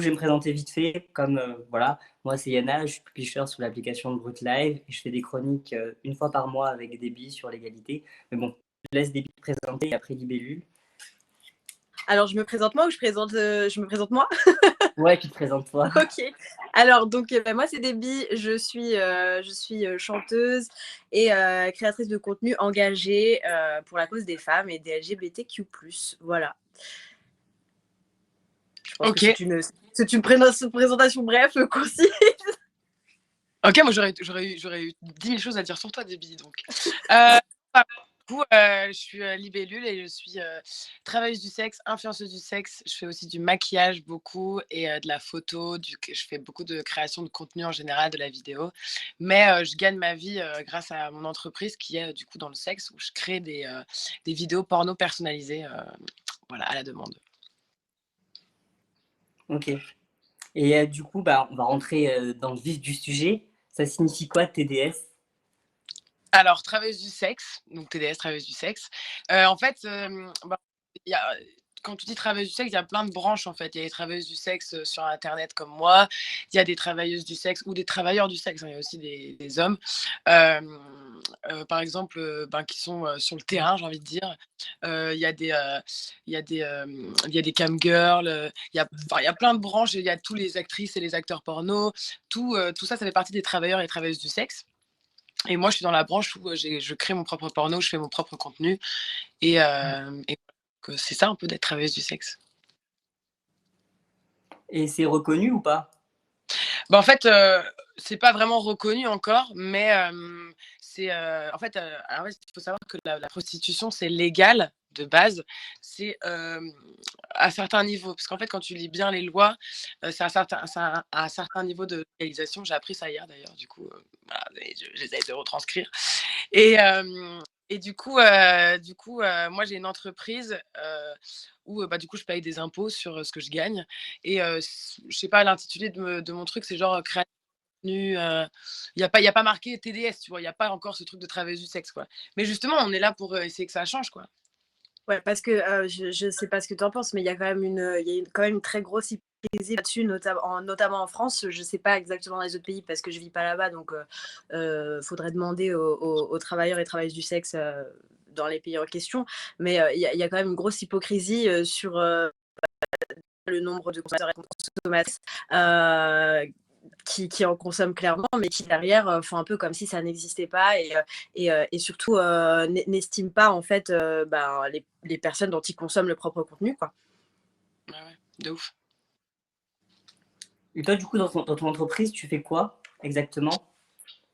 je vais me présenter vite fait. Comme voilà, moi c'est Yana, je suis publisher sur l'application de Brut Live et je fais des chroniques une fois par mois avec Déby sur l'égalité. Mais bon, je laisse Déby présenter et après Libellule. Alors, je me présente moi ou je me présente moi? Ouais, tu te présentes toi. Ok. Alors, donc, moi, c'est Déby. Je suis chanteuse et créatrice de contenu engagée pour la cause des femmes et des LGBTQ+. Voilà. Je pense que c'est une présentation bref, concise. Ok, moi j'aurais eu 10 000 choses à dire sur toi, Déby. Donc, du coup, je suis Libellule et je suis travailleuse du sexe, influenceuse du sexe. Je fais aussi du maquillage beaucoup et de la photo. Je fais beaucoup de création de contenu en général, de la vidéo. Mais je gagne ma vie grâce à mon entreprise qui est du coup dans le sexe où je crée des vidéos porno personnalisées voilà, à la demande. Ok. Et du coup, bah, on va rentrer dans le vif du sujet. Ça signifie quoi TDS? Alors, travailleuse du sexe, donc TDS, travailleuse du sexe. En fait, y a, quand tu dis travailleuse du sexe, il y a plein de branches en fait. Il y a des travailleuses du sexe sur Internet comme moi, il y a des travailleuses du sexe ou des travailleurs du sexe, hein, il y a aussi des hommes, par exemple, qui sont sur le terrain, j'ai envie de dire. Il y a des camgirls, il y a plein de branches, il y a tous les actrices et les acteurs porno, tout ça, ça fait partie des travailleurs et travailleuses du sexe. Et moi, je suis dans la branche où je crée mon propre porno, je fais mon propre contenu. Et c'est ça un peu d'être travailleuse du sexe. Et c'est reconnu ou pas? Bah, en fait, c'est pas vraiment reconnu encore, mais c'est en fait, alors, il faut savoir que la prostitution, c'est légal de base. C'est à certains niveaux. Parce qu'en fait, quand tu lis bien les lois, c'est un certain niveau de légalisation. J'ai appris ça hier d'ailleurs, du coup, voilà, j'essaie de retranscrire. Et, du coup, moi, j'ai une entreprise où du coup, je paye des impôts sur ce que je gagne. Et je sais pas, l'intitulé de mon truc, c'est genre créateur de contenu. Il n'y a pas marqué TDS, tu vois. Il n'y a pas encore ce truc de travailleuse du sexe, quoi. Mais justement, on est là pour essayer que ça change, quoi. Ouais, parce que je sais pas ce que tu en penses, mais il y a quand même une très grosse hypocrisie là-dessus, notamment en France. Je sais pas exactement dans les autres pays parce que je vis pas là-bas, donc faudrait demander aux travailleurs et travailleuses du sexe dans les pays en question. Mais il y a quand même une grosse hypocrisie sur le nombre de consommateurs et consommatrices qui en consomment clairement, mais qui derrière font un peu comme si ça n'existait pas et surtout n'estiment pas en fait les personnes dont ils consomment le propre contenu, quoi. Ouais, de ouf. Et toi, du coup, dans ton entreprise, tu fais quoi exactement?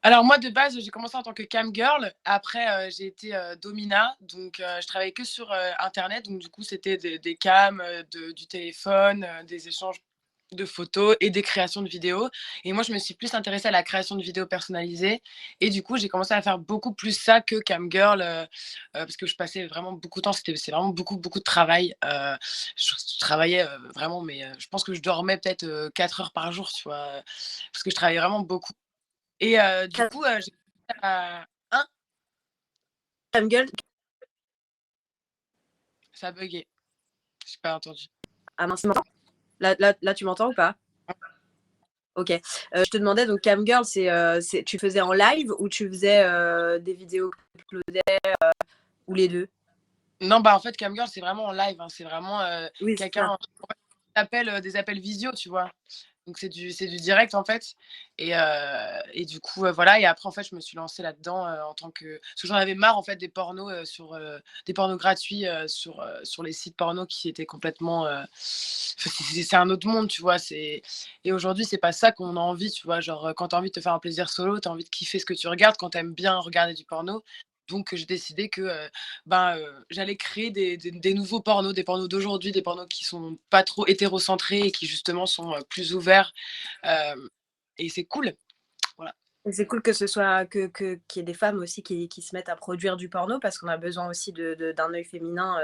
Alors moi, de base, j'ai commencé en tant que cam girl. Après, j'ai été domina. Donc, je travaillais que sur Internet. Donc, du coup, c'était des cams, du téléphone, des échanges de photos et des créations de vidéos. Et moi, je me suis plus intéressée à la création de vidéos personnalisées. Et du coup, j'ai commencé à faire beaucoup plus ça que cam girl parce que je passais vraiment beaucoup de temps. C'est vraiment beaucoup, beaucoup de travail. Je travaillais vraiment, mais je pense que je dormais peut-être 4 heures par jour, tu vois, parce que je travaillais vraiment beaucoup. Et du coup, j'ai hein? Camgueule, Ça a buggé. J'ai pas entendu. ah mince, là, tu m'entends ou pas? Ok. Je te demandais, donc Camgirl, tu faisais en live ou tu faisais des vidéos qui uploadaient ou les deux? Non, bah, en fait, cam girl, c'est vraiment en live, hein. C'est vraiment, Oui, c'est ça. quelqu'un des appels visio, tu vois? Donc c'est du direct, en fait. Et du coup, voilà. Et après, en fait, je me suis lancée là-dedans, en tant que parce que j'en avais marre, en fait, des pornos, des pornos gratuits, sur les sites porno qui étaient complètement, c'est un autre monde, tu vois? Et aujourd'hui, c'est pas ça qu'on a envie, tu vois? Genre, quand tu as envie de te faire un plaisir solo, tu as envie de kiffer ce que tu regardes quand tu aimes bien regarder du porno. Donc j'ai décidé que, j'allais créer des nouveaux pornos, des pornos d'aujourd'hui, des pornos qui sont pas trop hétérocentrés et qui justement sont, plus ouverts, et c'est cool. Voilà. Et c'est cool que ce soit qu'il y ait des femmes aussi qui se mettent à produire du porno parce qu'on a besoin aussi d'un œil féminin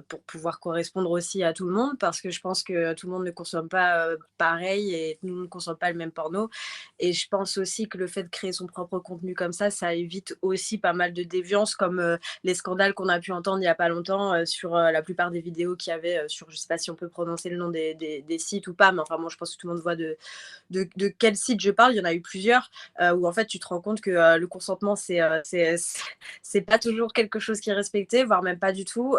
pour pouvoir correspondre aussi à tout le monde parce que je pense que tout le monde ne consomme pas pareil et tout le monde ne consomme pas le même porno. Et je pense aussi que le fait de créer son propre contenu comme ça évite aussi pas mal de déviance comme les scandales qu'on a pu entendre il n'y a pas longtemps sur la plupart des vidéos qu'il y avait sur, je sais pas si on peut prononcer le nom des sites ou pas, mais enfin moi je pense que tout le monde voit de quel site je parle, il y en a eu plusieurs où en fait tu te rends compte que le consentement c'est pas toujours quelque chose qui est respecté, voire même pas du tout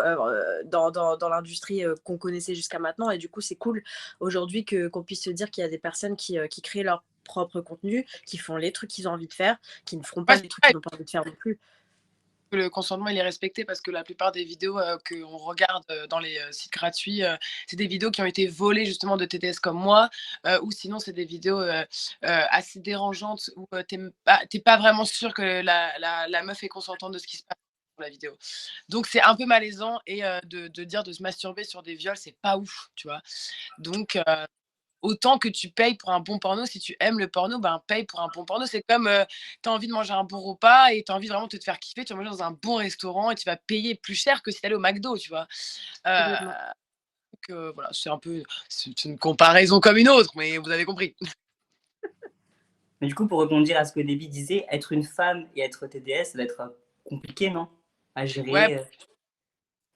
dans l'industrie qu'on connaissait jusqu'à maintenant. Et du coup c'est cool aujourd'hui qu'on puisse se dire qu'il y a des personnes qui créent leur propre contenu, qui font les trucs qu'ils ont envie de faire, qui ne feront pas Ouais, les trucs qu'ils n'ont pas envie de faire non plus. le consentement il est respecté parce que la plupart des vidéos qu'on regarde dans les sites gratuits, c'est des vidéos qui ont été volées justement de TDS comme moi, ou sinon c'est des vidéos assez dérangeantes où t'es pas vraiment sûr que la meuf est consentante de ce qui se passe sur la vidéo. Donc c'est un peu malaisant et de dire de se masturber sur des viols, c'est pas ouf, tu vois. Donc autant que tu payes pour un bon porno. Si tu aimes le porno, ben paye pour un bon porno. C'est comme tu as envie de manger un bon repas et tu as envie vraiment de te faire kiffer, tu vas manger dans un bon restaurant et tu vas payer plus cher que si tu allais au McDo, tu vois. Euh, Complètement. donc voilà, c'est une comparaison comme une autre, mais vous avez compris. Mais du coup, pour rebondir à ce que Déby disait, être une femme et être TDS, ça va être compliqué, non? À Ouais, gérer.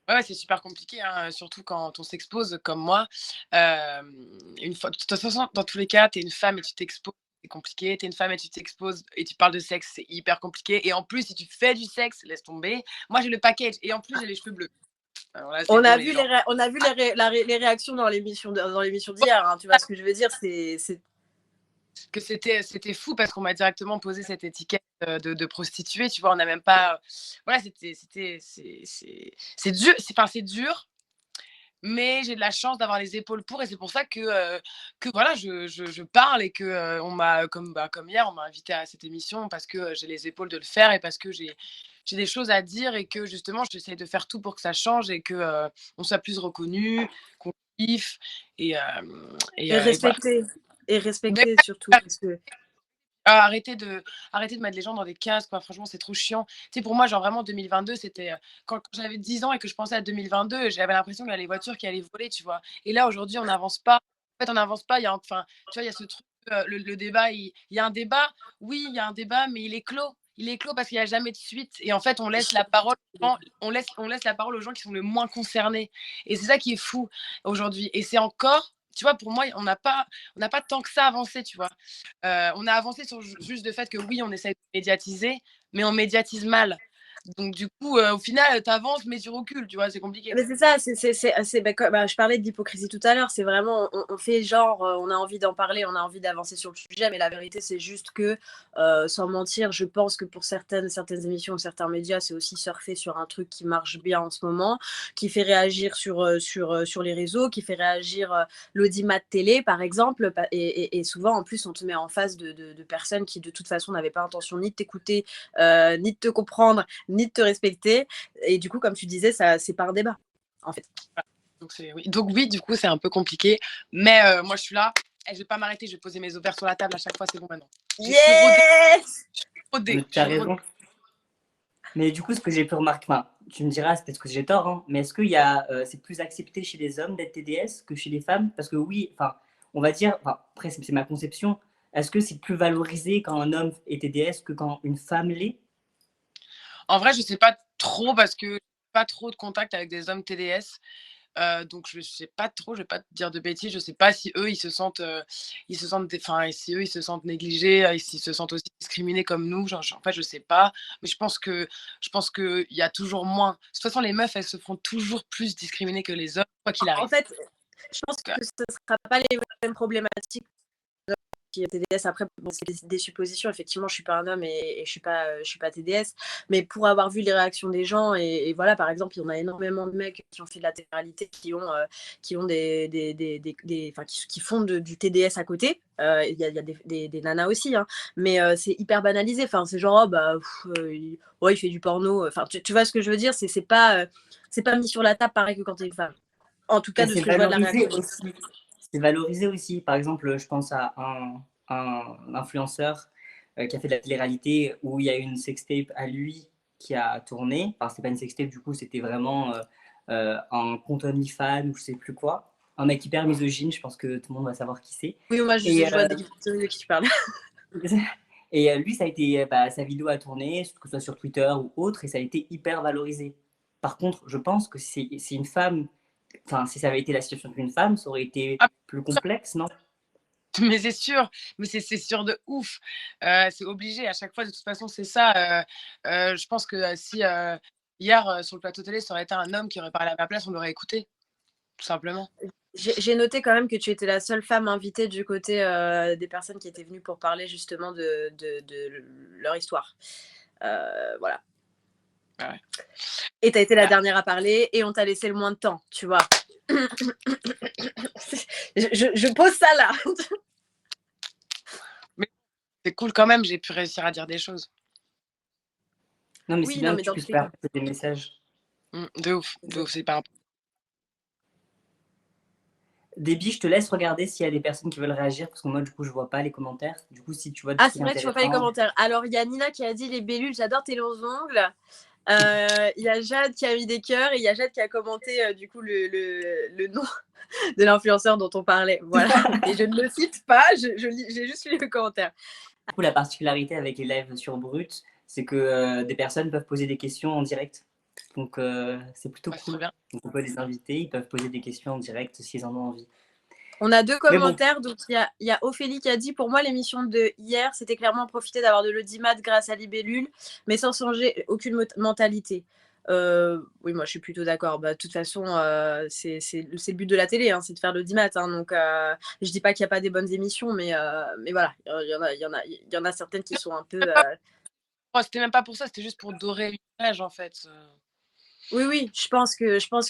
ouais, c'est super compliqué, hein, surtout quand on s'expose comme moi. Euh, de toute façon, dans tous les cas, tu es une femme et tu t'exposes, c'est compliqué. Tu es une femme et tu t'exposes et tu parles de sexe, c'est hyper compliqué. Et en plus, si tu fais du sexe, laisse tomber. Moi, j'ai le package et en plus, j'ai les cheveux bleus. Alors là, c'est On bon, a les vu gens. on a vu les réactions dans l'émission d'hier, hein, tu vois ce que je veux dire, Que c'était fou parce qu'on m'a directement posé cette étiquette de prostituée, tu vois. On n'a même pas. Voilà, c'est dur. Enfin, c'est dur. Mais j'ai de la chance d'avoir les épaules pour et c'est pour ça que voilà, je parle et que on m'a comme hier, on m'a invité à cette émission parce que j'ai les épaules de le faire et parce que j'ai des choses à dire et que justement j'essaie de faire tout pour que ça change et que on soit plus reconnu, qu'on kiffe et, et voilà. et Mais respecter surtout parce que arrêter de mettre les gens dans des cases, quoi. Franchement, c'est trop chiant. Tu sais, pour moi, genre vraiment 2022, c'était quand j'avais 10 ans et que je pensais à 2022, j'avais l'impression qu'il y a les voitures qui allaient voler, tu vois. Et là, aujourd'hui, on n'avance pas. En fait, on n'avance pas. Enfin, tu vois, il y a ce truc, le débat, il y a un débat. Oui, il y a un débat, mais il est clos. Il est clos parce qu'il n'y a jamais de suite. Et en fait, on laisse la parole aux gens qui sont le moins concernés. Et c'est ça qui est fou aujourd'hui. Et c'est encore, tu vois, pour moi, on n'a pas tant que ça avancé, tu vois. On a avancé sur juste le fait que oui, on essaie de médiatiser, mais on médiatise mal. Donc du coup, au final, tu avances, mais tu recules, tu vois, c'est compliqué. mais c'est ça, je parlais de l'hypocrisie tout à l'heure, c'est vraiment, on fait genre, on a envie d'en parler, on a envie d'avancer sur le sujet, mais la vérité, c'est juste que, sans mentir, je pense que pour certaines émissions, certains médias, c'est aussi surfer sur un truc qui marche bien en ce moment, qui fait réagir sur les réseaux, qui fait réagir l'audimat télé, par exemple, et souvent, en plus, on te met en face de personnes qui, de toute façon, n'avaient pas intention ni de t'écouter, ni de te comprendre, ni de te respecter, et du coup, comme tu disais, c'est par débat en fait. Donc oui, du coup, c'est un peu compliqué. Mais moi, je suis là. Je vais pas m'arrêter. Je vais poser mes ovaires sur la table à chaque fois. C'est bon maintenant. J'ai suis rodée. Yes. Mais Rodée. tu as raison. Mais du coup, ce que j'ai pu remarquer, enfin, tu me diras, c'est peut-être que j'ai tort, hein, mais est-ce qu'il y a, c'est plus accepté chez les hommes d'être TDS que chez les femmes? Parce que oui, enfin, on va dire, enfin, après, c'est ma conception, est-ce que c'est plus valorisé quand un homme est TDS que quand une femme l'est? En vrai, je sais pas trop parce que pas trop de contact avec des hommes TDS. Donc je sais pas trop, je vais pas te dire de bêtises, je sais pas si eux enfin si eux ils se sentent négligés, s'ils se sentent aussi discriminés comme nous, en fait je sais pas, mais je pense que il y a toujours moins. De toute façon les meufs elles se font toujours plus discriminer que les hommes quoi qu'il En arrive. fait, je pense que ce ne sera pas les mêmes problématiques qui est TDS. Après, bon, c'est des suppositions. Effectivement, je suis pas un homme et je suis pas TDS. Mais pour avoir vu les réactions des gens, et voilà, par exemple, il y en a énormément de mecs qui ont fait de la télé-réalité, qui ont enfin, qui font du TDS à côté. Il y a des nanas aussi, hein, mais c'est hyper banalisé. Enfin, c'est genre, oh, bah, ouais, il fait du porno. Enfin, tu vois ce que je veux dire? C'est pas mis sur la table pareil que quand t'es une femme. En tout cas, Et de c'est ce que je vois de la valorisé réaction. aussi. C'est valorisé aussi. Par exemple, je pense à un influenceur qui a fait de la télé-réalité où il y a une sextape à lui qui a tourné. Enfin, c'était pas une sextape, du coup, c'était vraiment un compte OnlyFans ou je sais plus quoi. Un mec hyper misogyne, je pense que tout le monde va savoir qui c'est. Oui, moi, Et, je vois de qui tu parles. et lui, ça a été, sa vidéo a tourné, que ce soit sur Twitter ou autre, et ça a été hyper valorisé. Par contre, je pense que c'est une femme, enfin, si ça avait été la situation d'une femme, ça aurait été Ah, plus complexe, non? mais c'est sûr, mais c'est sûr de ouf. C'est obligé, à chaque fois, de toute façon, c'est ça. Je pense que si hier, sur le plateau télé, ça aurait été un homme qui aurait parlé à ma place, on l'aurait écouté, tout simplement. J'ai noté quand même que tu étais la seule femme invitée du côté des personnes qui étaient venues pour parler justement de leur histoire. Voilà. Ouais. Et tu as été la dernière à parler et on t'a laissé le moins de temps, tu vois. je pose ça là. Mais c'est cool quand même, j'ai pu réussir à dire des choses. Non, mais Oui, c'est non, bien mais que tu dans puisses tous les cas. faire des messages. De ouf, c'est pas important. Déby, je te laisse regarder s'il y a des personnes qui veulent réagir, parce que moi, du coup, je vois pas les commentaires. Du coup, si tu vois des Ah, trucs c'est vrai, tu vois pas les intéressants. commentaires. Alors, il y a Nina qui a dit les bellules, j'adore tes longs ongles. Il y a Jade qui a mis des cœurs et il y a Jade qui a commenté du coup le nom de l'influenceur dont on parlait. Voilà. Et je ne le cite pas, j'ai juste lu le commentaire. Du coup, la particularité avec les lives sur Brut, c'est que des personnes peuvent poser des questions en direct. Donc, c'est plutôt Ouais, c'est trop cool. bien. Donc, on peut les inviter, ils peuvent poser des questions en direct s'ils en ont envie. On a 2 Mais bon, commentaires. Donc, il y a Ophélie qui a dit pour moi, l'émission de hier, c'était clairement profiter d'avoir de l'audimat grâce à Libellule, mais sans changer aucune mentalité. Oui, moi, je suis plutôt d'accord. Bah, de toute façon, c'est le but de la télé, hein, c'est de faire l'audimat. Hein, donc, je dis pas qu'il n'y a pas des bonnes émissions, mais voilà, il y en a certaines qui sont un peu. C'était même pas pour ça, c'était juste pour dorer l'image en fait. Oui, je pense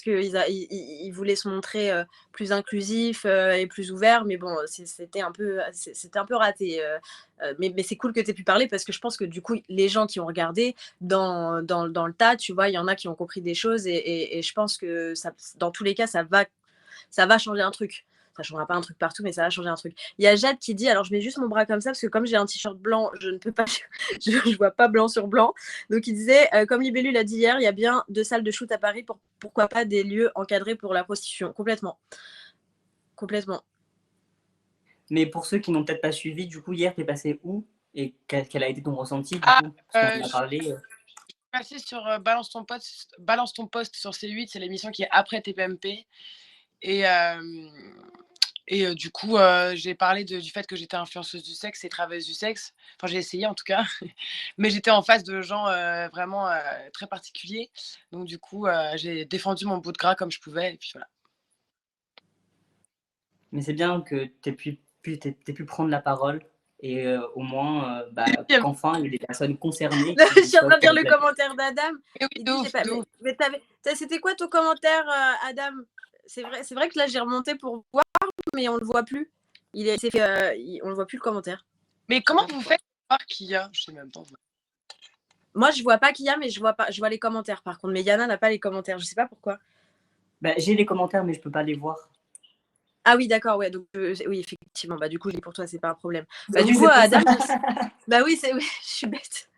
qu'ils voulaient se montrer plus inclusifs et plus ouverts, mais bon, c'était un peu raté. Mais c'est cool que tu aies pu parler parce que je pense que du coup, les gens qui ont regardé dans le tas, tu vois, il y en a qui ont compris des choses et je pense que ça, dans tous les cas, ça va changer un truc. Ça ne changera pas un truc partout, mais ça va changer un truc. Il y a Jade qui dit, alors je mets juste mon bras comme ça, parce que comme j'ai un t-shirt blanc, je ne peux pas, je vois pas blanc sur blanc. Donc il disait, comme Libellule l'a dit hier, il y a bien 2 salles de shoot à Paris, pourquoi pas des lieux encadrés pour la prostitution. Complètement. Complètement. mais pour ceux qui n'ont peut-être pas suivi, du coup, hier, t'es passé où? Et quel a été ton ressenti, du Ah, coup? Parce qu'on en je a suis parlé. passée sur Balance ton poste sur C8, c'est l'émission qui est après TPMP. Et du coup, j'ai parlé du fait que j'étais influenceuse du sexe et travailleuse du sexe. Enfin, j'ai essayé en tout cas. Mais j'étais en face de gens vraiment très particuliers. Donc du coup, j'ai défendu mon bout de gras comme je pouvais. Et puis voilà. Mais c'est bien que tu aies pu prendre la parole et au moins qu'enfin il y ait des personnes concernées Je qui suis en soient train de lire sur le le plateau. commentaire d'Adam. Et oui, Il de dit, j'ai ouf, pas. de ouf. Mais c'était quoi ton commentaire, Adam? C'est vrai que là, j'ai remonté pour voir, mais on le voit plus. On le voit plus le commentaire. Mais comment vous faites pour voir qu'il y a? Je sais même pas. Moi, je vois pas qu'il y a, mais je vois les commentaires par contre. Mais Yana n'a pas les commentaires. Je sais pas pourquoi. J'ai les commentaires, mais je peux pas les voir. Ah oui, d'accord, ouais. Donc, oui, effectivement. Bah, du coup, pour toi, c'est pas un problème. Bah, Oui, du coup, c'est pour ça. Adam, bah oui, oui, je suis bête.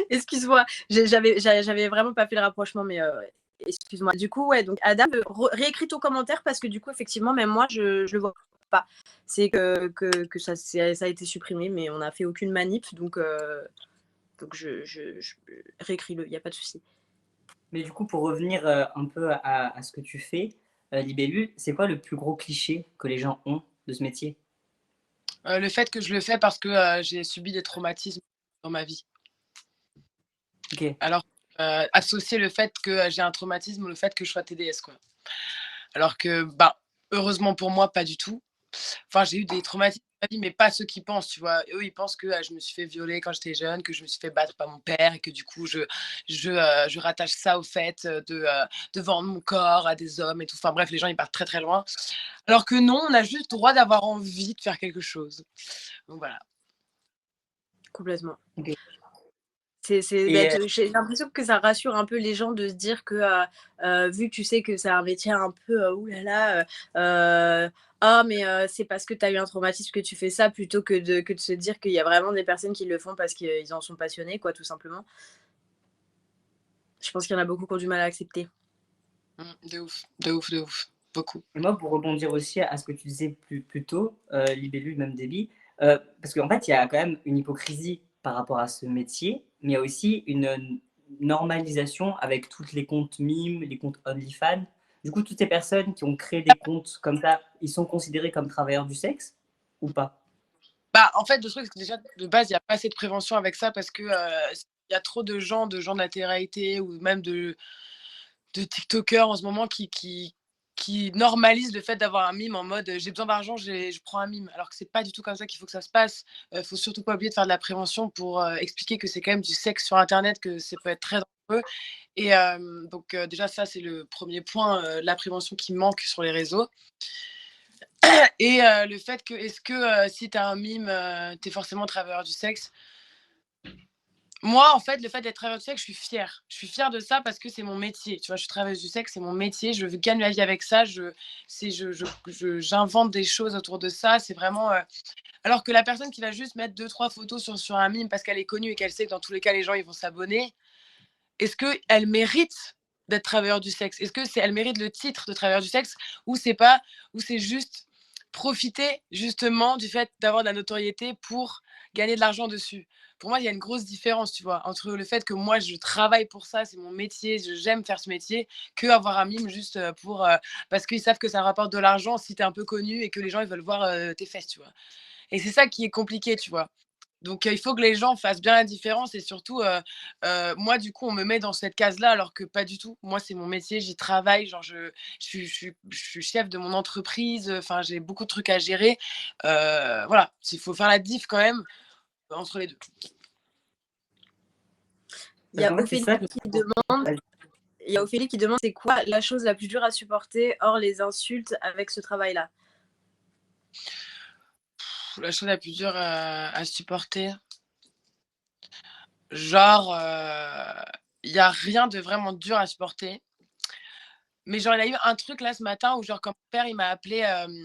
Excuse-moi. J'avais vraiment pas fait le rapprochement, mais excuse-moi. Du coup, ouais, donc Adam, réécris ton commentaire parce que du coup, effectivement, même moi, je le vois pas. C'est que ça a été supprimé, mais on n'a fait aucune manip, donc je réécris-le, il n'y a pas de souci. Mais du coup, pour revenir un peu à ce que tu fais, Libellule, c'est quoi le plus gros cliché que les gens ont de ce métier? Le fait que je le fais parce que j'ai subi des traumatismes dans ma vie. Ok. Alors, associer le fait que j'ai un traumatisme au fait que je sois TDS, quoi. Alors que, bah, heureusement pour moi, pas du tout. Enfin, j'ai eu des traumatismes dans ma vie, mais pas ceux qui pensent, tu vois. Eux, ils pensent que je me suis fait violer quand j'étais jeune, que je me suis fait battre par mon père et que du coup, je rattache ça au fait de vendre mon corps à des hommes et tout. Enfin bref, les gens, ils partent très très loin. Alors que non, on a juste le droit d'avoir envie de faire quelque chose. Donc voilà. Complètement. Ok. J'ai l'impression que ça rassure un peu les gens de se dire que vu que tu sais que c'est un métier un peu oulala, Ah, mais c'est parce que tu as eu un traumatisme que tu fais ça plutôt que de se dire qu'il y a vraiment des personnes qui le font parce qu'ils en sont passionnés, quoi, tout simplement. Je pense qu'il y en a beaucoup qui ont du mal à accepter. De ouf, de ouf, de ouf. Beaucoup. Et moi, pour rebondir aussi à ce que tu disais plus tôt, Libellule, même Déby, parce qu'en fait, il y a quand même une hypocrisie par rapport à ce métier, mais il y a aussi une normalisation avec tous les comptes mimes, les comptes OnlyFans. Du coup, toutes ces personnes qui ont créé des comptes comme ça, ils sont considérés comme travailleurs du sexe ou pas? Bah, en fait, le truc, c'est que déjà, de base, il n'y a pas assez de prévention avec ça parce que il y a trop de gens de la télé-réalité ou même de TikTokers en ce moment qui normalisent le fait d'avoir un mime en mode j'ai besoin d'argent, je prends un mime. Alors que c'est pas du tout comme ça qu'il faut que ça se passe. Faut surtout pas oublier de faire de la prévention pour expliquer que c'est quand même du sexe sur Internet, que ça peut être très dangereux. Et donc, déjà, ça, c'est le premier point, la prévention qui manque sur les réseaux. Et le fait que, est-ce que si tu as un mime, tu es forcément travailleur du sexe? Moi, en fait, le fait d'être travailleuse du sexe, je suis fière. Je suis fière de ça parce que c'est mon métier. Tu vois, je suis travailleuse du sexe, c'est mon métier. Je gagne ma vie avec ça. J'invente des choses autour de ça. C'est vraiment. Alors que la personne qui va juste mettre deux, trois photos sur un mime parce qu'elle est connue et qu'elle sait que dans tous les cas, les gens ils vont s'abonner, est-ce qu'elle mérite d'être travailleur du sexe? Est-ce que elle mérite le titre de travailleur du sexe ou c'est pas, ou c'est juste profiter justement du fait d'avoir de la notoriété pour gagner de l'argent dessus? Pour moi, il y a une grosse différence, tu vois, entre le fait que moi je travaille pour ça, c'est mon métier, j'aime faire ce métier, que avoir un mime juste pour parce qu'ils savent que ça rapporte de l'argent si tu es un peu connu et que les gens ils veulent voir tes fesses, tu vois. Et c'est ça qui est compliqué, tu vois. Donc, il faut que les gens fassent bien la différence et surtout, moi, du coup, on me met dans cette case-là alors que pas du tout. Moi, c'est mon métier, j'y travaille, genre je suis chef de mon entreprise, enfin, j'ai beaucoup de trucs à gérer. Voilà, il faut faire la diff quand même entre les deux. Il y Parce a qu'en fait, c'est Ophélie ça. qui demande, il y a Ophélie qui demande c'est quoi la chose la plus dure à supporter hors les insultes avec ce travail-là? La chose la plus dure à supporter, genre, il y a rien de vraiment dur à supporter. Mais genre, il a eu un truc là ce matin où genre quand mon père il m'a appelé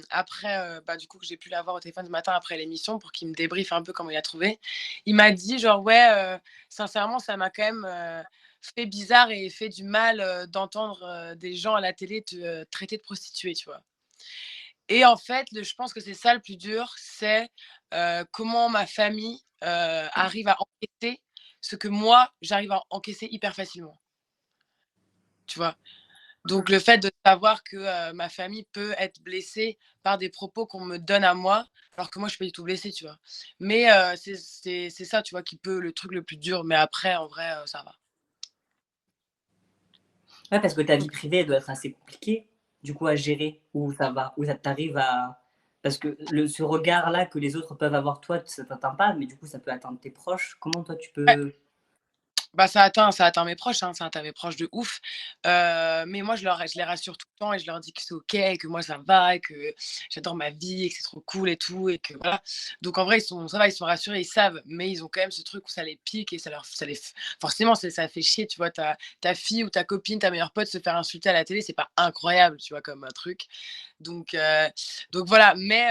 après, bah, du coup que j'ai pu l'avoir au téléphone ce matin après l'émission pour qu'il me débriefe un peu comment il a trouvé. Il m'a dit genre ouais, sincèrement ça m'a quand même fait bizarre et fait du mal d'entendre des gens à la télé te traiter de prostituée, tu vois. Et en fait, je pense que c'est ça le plus dur, c'est comment ma famille arrive à encaisser ce que moi j'arrive à encaisser hyper facilement, tu vois. Donc le fait de savoir que ma famille peut être blessée par des propos qu'on me donne à moi, alors que moi je suis pas du tout blessée, tu vois. Mais c'est ça, tu vois, qui peut le truc le plus dur. Mais après, en vrai, ça va. Ouais, parce que ta vie privée, elle doit être assez compliquée, du coup, à gérer, où ça va, où ça t'arrive à. Parce que ce regard-là que les autres peuvent avoir, toi, ça t'atteint pas, mais du coup, ça peut atteindre tes proches. Comment toi, tu Ouais. peux. Bah, ça atteint mes proches, hein, ça atteint mes proches de ouf. Mais moi, je les rassure tout le temps et je leur dis que c'est OK et que moi, ça va et que j'adore ma vie et que c'est trop cool et tout et que voilà. Donc en vrai, ça va, ils sont rassurés, ils savent, mais ils ont quand même ce truc où ça les pique et forcément, ça fait chier, tu vois, ta fille ou ta copine, ta meilleure pote se faire insulter à la télé, c'est pas incroyable, tu vois, comme un truc. Donc, donc voilà, mais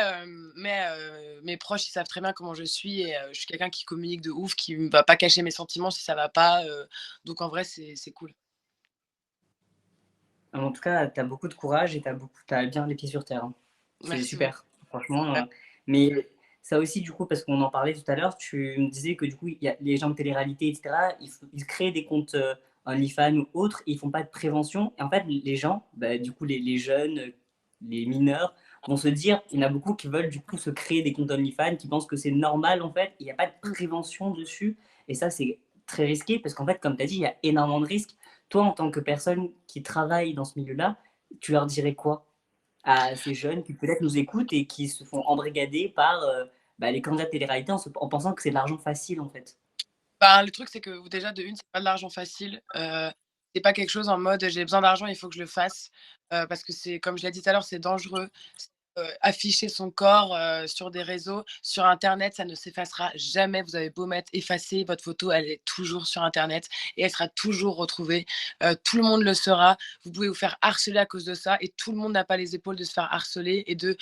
mes proches, ils savent très bien comment je suis et je suis quelqu'un qui communique de ouf, qui ne va pas cacher mes sentiments si ça va pas. Donc en vrai, c'est cool. En tout cas, tu as beaucoup de courage et t'as bien les pieds sur terre, hein. C'est Merci beaucoup. super, franchement. Mais ça aussi, du coup, parce qu'on en parlait tout à l'heure, tu me disais que du coup, il y a les gens de télé-réalité, etc., ils créent des comptes OnlyFans ou autres, et ils font pas de prévention. Et en fait, les gens, bah, du coup, les jeunes, les mineurs, vont se dire, il y en a beaucoup qui veulent du coup se créer des comptes OnlyFans, qui pensent que c'est normal en fait, il n'y a pas de prévention dessus. Et ça, c'est très risqué parce qu'en fait, comme tu as dit, il y a énormément de risques. Toi, en tant que personne qui travaille dans ce milieu-là, tu leur dirais quoi à ces jeunes qui peut-être nous écoutent et qui se font embrigader par bah, les candidats de télé-réalité en pensant que c'est de l'argent facile en fait? Ben, le truc, c'est que déjà, de une, c'est pas de l'argent facile. C'est pas quelque chose en mode j'ai besoin d'argent, il faut que je le fasse. Parce que c'est, comme je l'ai dit tout à l'heure, c'est dangereux. afficher son corps sur des réseaux, sur Internet, ça ne s'effacera jamais. Vous avez beau mettre effacer, votre photo, elle est toujours sur Internet et elle sera toujours retrouvée. Tout le monde le saura. Vous pouvez vous faire harceler à cause de ça et tout le monde n'a pas les épaules de se faire harceler et de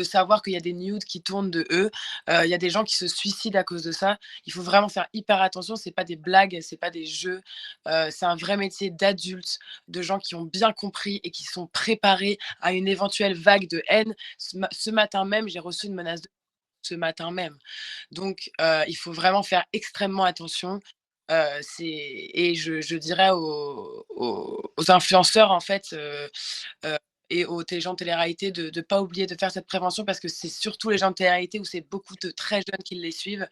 savoir qu'il y a des nudes qui tournent de eux. Il y a des gens qui se suicident à cause de ça. Il faut vraiment faire hyper attention. C'est pas des blagues, c'est pas des jeux. C'est un vrai métier d'adultes, de gens qui ont bien compris et qui sont préparés à une éventuelle vague de haine. Ce matin même, j'ai reçu une menace de ce matin même. Donc, il faut vraiment faire extrêmement attention. Et je dirais aux influenceurs, en fait, et aux gens de télé-réalité de ne pas oublier de faire cette prévention parce que c'est surtout les gens de télé-réalité où c'est beaucoup de très jeunes qui les suivent.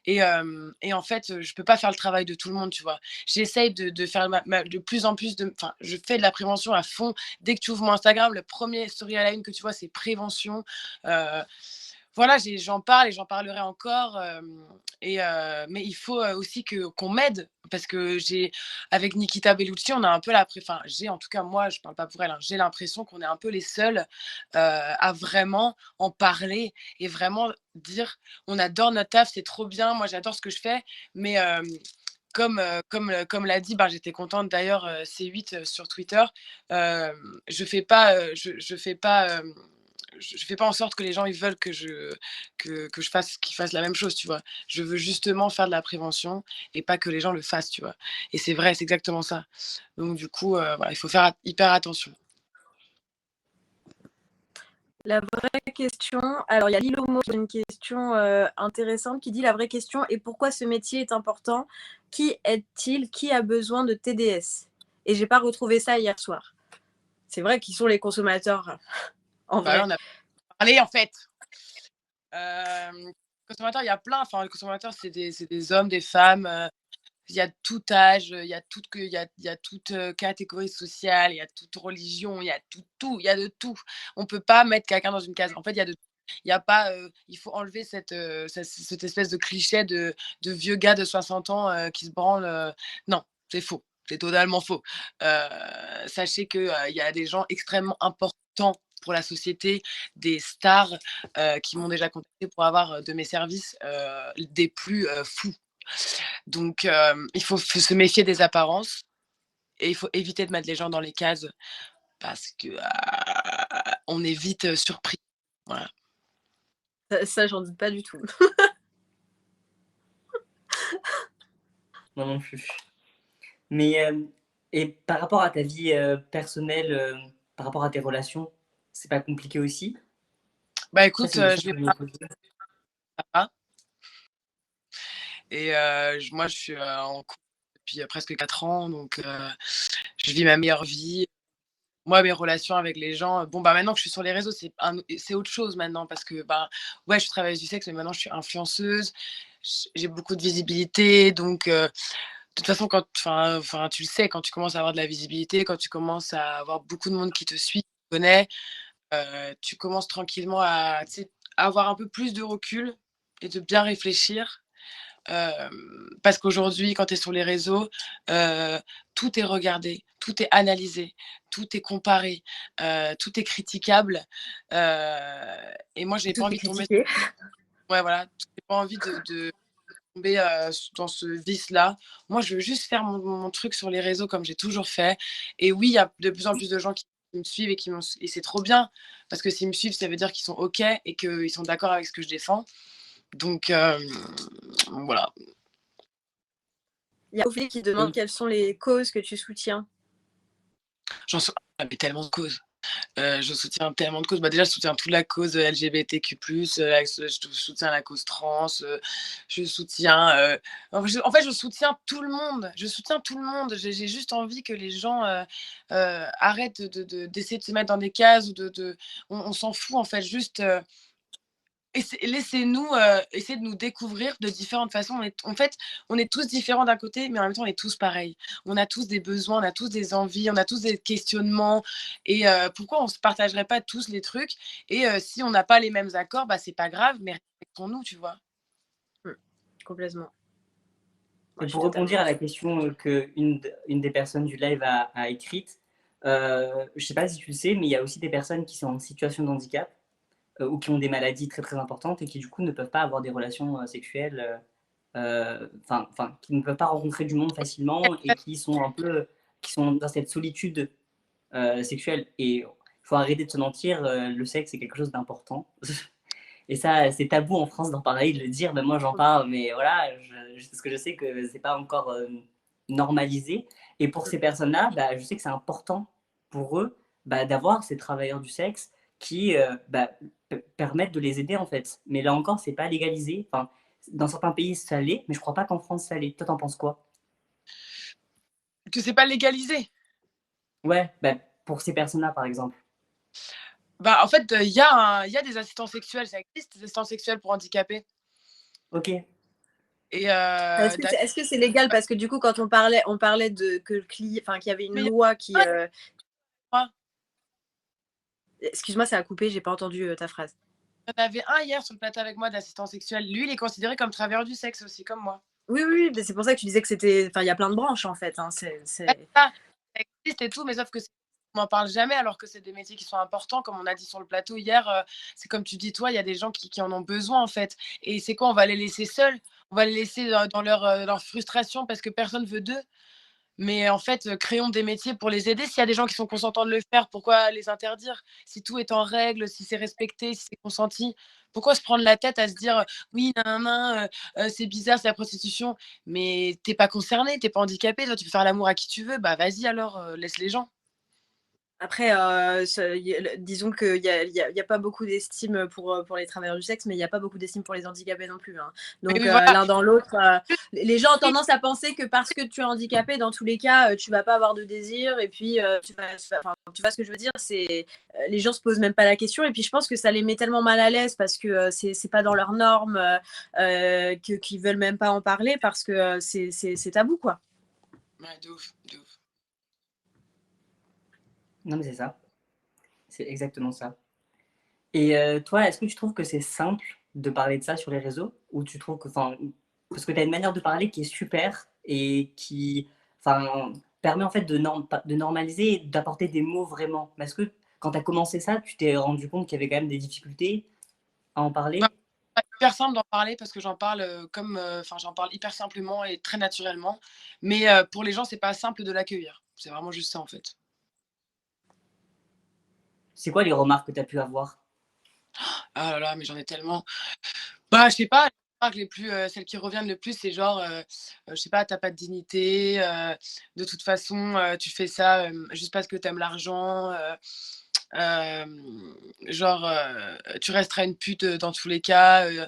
Et en fait, je peux pas faire le travail de tout le monde, tu vois? J'essaye de faire de plus en plus enfin, je fais de la prévention à fond. Dès que tu ouvres mon Instagram, le premier story à la une que tu vois, c'est prévention. Heu, voilà, j'en parle et j'en parlerai encore, mais il faut, aussi qu'on m'aide parce que avec Nikita Bellucci, on a un peu enfin, j'ai en tout cas moi, je parle pas pour elle, hein, j'ai l'impression qu'on est un peu les seuls, à vraiment en parler et vraiment dire: «On adore notre taf, c'est trop bien, moi j'adore ce que je fais», mais comme l'a dit, ben, j'étais contente d'ailleurs, C8, sur Twitter, je fais pas, je fais pas en sorte que les gens ils veulent que je fasse qu'ils fassent la même chose, tu vois? Je veux justement faire de la prévention et pas que les gens le fassent, tu vois? Et c'est vrai, c'est exactement ça. Donc du coup, voilà, il faut faire hyper attention. La vraie question, alors il y a Lilomo qui a une question intéressante qui dit la vraie question est pourquoi ce métier est important? Qui est-il? Qui a besoin de TDS? Et j'ai pas retrouvé ça hier soir. C'est vrai qu'ils sont les consommateurs en Bah, là, vrai. on a parlé en fait. Consommateurs, il y a plein, enfin les consommateurs c'est des hommes, des femmes, il y a tout âge, il y a toute, catégorie sociale, il y a toute religion, il y a tout, il y a de tout. On peut pas mettre quelqu'un dans une case. En fait, il y a de il y a pas, il faut enlever cette espèce de cliché de vieux gars de 60 ans, qui se branle, non, c'est faux, c'est totalement faux. Sachez que, il y a des gens extrêmement importants pour la société, des stars, qui m'ont déjà contacté pour avoir, de mes services, des plus, fous. Donc, il faut se méfier des apparences et il faut éviter de mettre les gens dans les cases parce que, on est vite, surpris. Voilà. Ça j'en doute pas du tout. Moi non plus. Mais et par rapport à ta vie personnelle, par rapport à tes relations, c'est pas compliqué aussi? Bah, Ça, écoute, c'est une question je que vais je me pose. pas et moi, je suis, en couple depuis, presque 4 ans donc je vis ma meilleure vie. Moi, mes relations avec les gens, bon, bah, maintenant que je suis sur les réseaux, c'est autre chose maintenant parce que, bah, ouais, je travaille du sexe, mais maintenant je suis influenceuse. J'ai beaucoup de visibilité donc de toute façon, tu le sais, quand tu commences à avoir de la visibilité, quand tu commences à avoir beaucoup de monde qui te suit, qui te connaît, tu commences tranquillement à, tu sais, à avoir un peu plus de recul et de bien réfléchir. Parce qu'aujourd'hui, quand tu es sur les réseaux, tout est regardé, tout est analysé, tout est comparé, tout est critiquable. Et moi, j'ai Tout pas est envie de tomber. critiqué. Ouais, voilà, j'ai pas envie de tomber dans ce vice-là. Moi, je veux juste faire mon truc sur les réseaux comme j'ai toujours fait. Et oui, il y a de plus en plus de gens qui me suivent et c'est trop bien parce que s'ils me suivent, ça veut dire qu'ils sont OK et qu'ils sont d'accord avec ce que je défends. Donc, voilà. Il y a Ophélie qui demande quelles sont les causes que tu soutiens. Mais tellement de causes. Je soutiens tellement de causes. Bah, déjà, je soutiens toute la cause LGBTQ+, je soutiens la cause trans, je soutiens, en fait, je soutiens tout le monde. Je soutiens tout le monde. J'ai juste envie que les gens, arrêtent d'essayer de se mettre dans des cases ou on s'en fout, en fait, juste, laissez-nous, essayer de nous découvrir de différentes façons. On est tous différents d'un côté, mais en même temps, on est tous pareils. On a tous des besoins, on a tous des envies, on a tous des questionnements et pourquoi on se partagerait pas tous les trucs et si on n'a pas les mêmes accords, bah, c'est pas grave, mais respectons-nous, tu vois? Complètement. Et Ouais, je suis pour totalement rebondir à la d'accord. question qu'une une des personnes du live a écrite, Je sais pas si tu le sais, mais il y a aussi des personnes qui sont en situation de handicap ou qui ont des maladies très très importantes et qui du coup ne peuvent pas avoir des relations sexuelles, qui ne peuvent pas rencontrer du monde facilement et qui sont un peu, qui sont dans cette solitude sexuelle. Et il faut arrêter de se mentir, le sexe c'est quelque chose d'important. Et ça, c'est tabou en France d'en parler, de le dire. Ben moi, j'en parle, mais voilà, parce que je sais que c'est pas encore normalisé. Et pour ces personnes-là, bah, je sais que c'est important pour eux bah, d'avoir ces travailleurs du sexe qui permettent de les aider en fait. Mais là encore, c'est pas légalisé. Enfin, dans certains pays, ça l'est, mais je crois pas qu'en France, ça l'est. Toi, t'en penses quoi? Que c'est pas légalisé. Ouais, bah, pour ces personnes-là, par exemple. Bah, en fait, il y a des assistants sexuels, ça existe, des assistants sexuels pour handicapés. Ok. Et Est-ce que c'est légal? Parce que du coup, quand on parlait de que le enfin, qu'il y avait une mais il y loi qui. a Excuse-moi, ça a coupé, j'ai pas entendu ta phrase. il y en avait un hier sur le plateau avec moi d'assistant sexuel. Lui, il est considéré comme travailleur du sexe aussi, comme moi. Oui, oui, oui, mais c'est pour ça que tu disais que c'était. Enfin, il y a plein de branches en fait. Hein, Ouais, c'est ça, ça existe et tout, mais sauf que on n'en parle jamais alors que c'est des métiers qui sont importants, comme on a dit sur le plateau hier. C'est comme tu dis, toi, il y a des gens qui en ont besoin en fait. Et c'est quoi? On va les laisser seuls? On va les laisser dans leur frustration parce que personne veut d'eux? Mais en fait, créons des métiers pour les aider. S'il y a des gens qui sont consentants de le faire, pourquoi les interdire? Si tout est en règle, si c'est respecté, si c'est consenti, pourquoi se prendre la tête à se dire: «Oui, nin c'est bizarre, c'est la prostitution». Mais tu es pas concerné, tu es pas handicapé, toi, tu peux faire l'amour à qui tu veux, bah vas-y alors, laisse les gens. Après, disons qu'il y a pas beaucoup d'estime pour les travailleurs du sexe, mais il n'y a pas beaucoup d'estime pour les handicapés non plus. Hein. Mais Donc, oui, voilà. l'un dans l'autre, les gens ont tendance à penser que parce que tu es handicapé, dans tous les cas, tu vas pas avoir de désir. Et puis, tu vois ce que je veux dire, c'est les gens se posent même pas la question. Et puis, je pense que ça les met tellement mal à l'aise parce que c'est pas dans leurs normes, qu'ils veulent même pas en parler parce que c'est tabou, quoi. Ouais, de ouf, de ouf. Non, mais c'est ça. C'est exactement ça. Et toi, est-ce que tu trouves que c'est simple de parler de ça sur les réseaux ou tu trouves que, enfin, parce que tu as une manière de parler qui est super et qui, enfin, permet en fait de normaliser et d'apporter des mots vraiment. Mais est-ce que quand tu as commencé ça, tu t'es rendu compte qu'il y avait quand même des difficultés à en Bah, parler? c'est hyper simple d'en parler parce que j'en parle, j'en parle hyper simplement et très naturellement. Mais pour les gens, c'est pas simple de l'accueillir. C'est vraiment juste ça, en fait. C'est quoi les remarques que tu as pu avoir? Ah là là, mais j'en ai tellement. Bah, je sais pas, les remarques les plus, celles qui reviennent le plus, c'est genre, je sais pas: «Tu pas de dignité, de toute façon, tu fais ça, juste parce que t'aimes l'argent, genre, tu resteras une pute, dans tous les cas, heu,